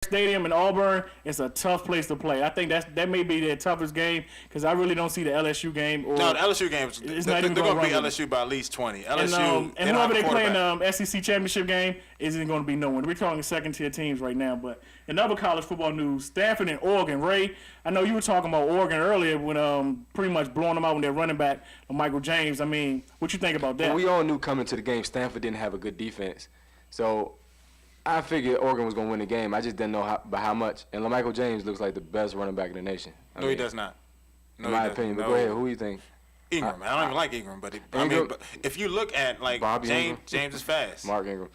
Stadium in Auburn is a tough place to play. I think that may be their toughest game because I really don't see the LSU game. Or No, the LSU games. They're going to beat LSU by at least 20. LSU and whoever they play in the SEC championship game isn't going to be no one. We're talking second-tier teams right now. But in other college football news, Stanford and Oregon. Ray, I know you were talking about Oregon earlier when pretty much blowing them out when they're running back, Michael James. I mean, what you think about that? Well, we all knew coming to the game Stanford didn't have a good defense. So I figured Oregon was going to win the game. I just didn't know by how much. And LaMichael James looks like the best running back in the nation. No, he does not. No, in my opinion. But go ahead. Who do you think? Ingram. I don't even like Ingram, but if you look at like James is fast. Mark Ingram.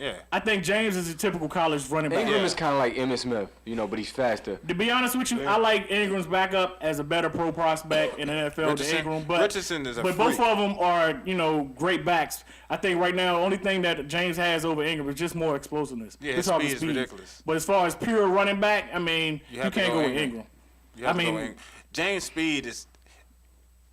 Yeah. I think James is a typical college running back. Ingram is kind of like Emmitt Smith, but he's faster. To be honest with you, I like Ingram's backup as a better pro prospect in the NFL than Ingram. But Richardson is a freak. Both of them are great backs. I think right now the only thing that James has over Ingram is just more explosiveness. Yeah, his speed is ridiculous. But as far as pure running back, I mean, you can't go with Ingram. James' speed is.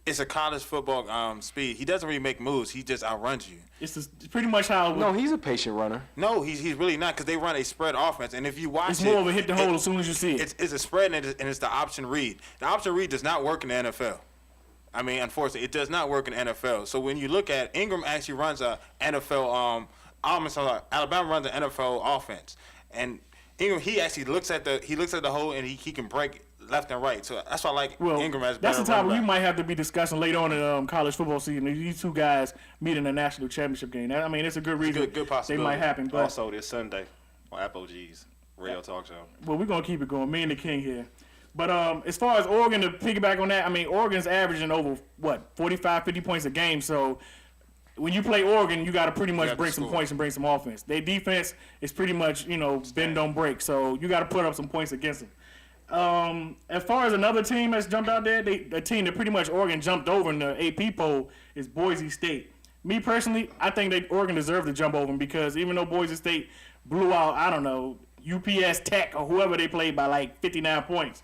It's a college football speed. He doesn't really make moves. He just outruns you. It's pretty much how. No, he's a patient runner. No, he's really not because they run a spread offense. And if you watch it's more of a hit the hole as soon as you see it. It's a spread and it's the option read. The option read does not work in the NFL. I mean, unfortunately, it does not work in the NFL. So when you look at Ingram, actually runs a NFL. Alabama runs an NFL offense, and Ingram he actually looks at the hole and he can break left and right. So that's why I like Ingram as better. That's the topic we might have to be discussing later on in college football season. These two guys meet in the national championship game. I mean, it's a good reason good possibility. They might happen. But also this Sunday on Apple G's Radio Talk Show. Well, we're going to keep it going. Me and the King here. But as far as Oregon, to piggyback on that, I mean, Oregon's averaging over, 45, 50 points a game. So when you play Oregon, you got to pretty much bring some points and bring some offense. Their defense is pretty much, bend, don't break. So you got to put up some points against them. As far as another team that's jumped out there, the team that pretty much Oregon jumped over in the AP poll is Boise State. Me personally, I think that Oregon deserved to jump over them because even though Boise State blew out, UPS Tech or whoever they played by like 59 points,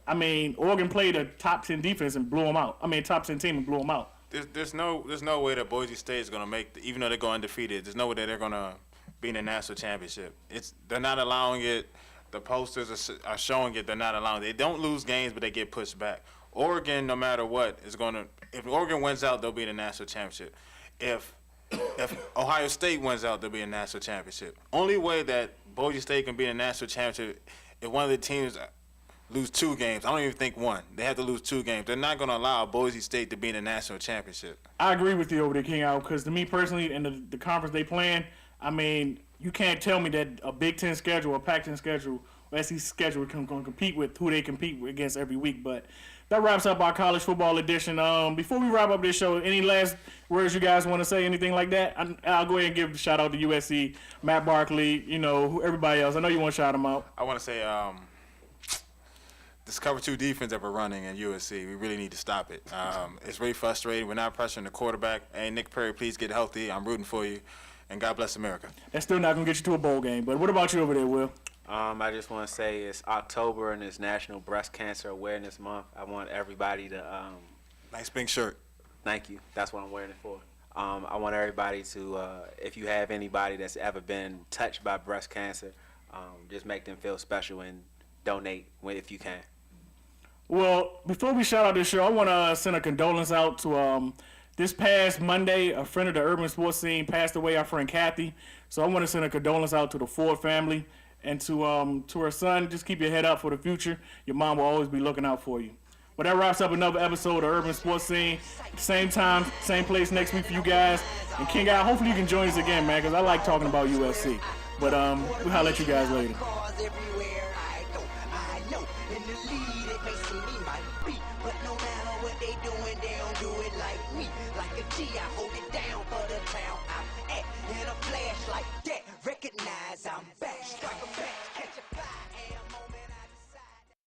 I mean, Oregon played a top 10 defense and blew them out. Top 10 team and blew them out. There's no way that Boise State is gonna make even though they're going undefeated. There's no way that they're gonna be in the national championship. They're not allowing it. The posters are showing it. They're not allowing it. They don't lose games, but they get pushed back. Oregon, no matter what, is going to – if Oregon wins out, they'll be in the national championship. If Ohio State wins out, they'll be in the national championship. Only way that Boise State can be in the national championship if one of the teams lose 2 games. I don't even think one. They have to lose 2 games. They're not going to allow Boise State to be in the national championship. I agree with you over there, King Al, because to me personally, in the conference they playing, I mean – you can't tell me that a Big Ten schedule, a Pac-10 schedule, or SEC schedule can compete with who they compete against every week. But that wraps up our college football edition. Before we wrap up this show, any last words you guys want to say, anything like that? I'll go ahead and give a shout out to USC, Matt Barkley, everybody else. I know you want to shout them out. I want to say this cover 2 defense that we're running at USC, we really need to stop it. It's really frustrating. We're not pressuring the quarterback. Hey, Nick Perry, please get healthy. I'm rooting for you. And God bless America. That's still not going to get you to a bowl game. But what about you over there, Will? I just want to say it's October and it's National Breast Cancer Awareness Month. I want everybody to nice pink shirt. Thank you. That's what I'm wearing it for. I want everybody to, if you have anybody that's ever been touched by breast cancer, just make them feel special and donate if you can. Well, before we shout out this show, I want to send a condolence out to this past Monday, a friend of the urban sports scene passed away, our friend Kathy. So I want to send a condolence out to the Ford family and to her son. Just keep your head up for the future. Your mom will always be looking out for you. But that wraps up another episode of Urban Sports Scene. Same time, same place next week for you guys. And King Guy, hopefully you can join us again, man, because I like talking about USC. But we'll holler at you guys later. But no matter what they doing, they don't do it like me. Like a G, I hold it down.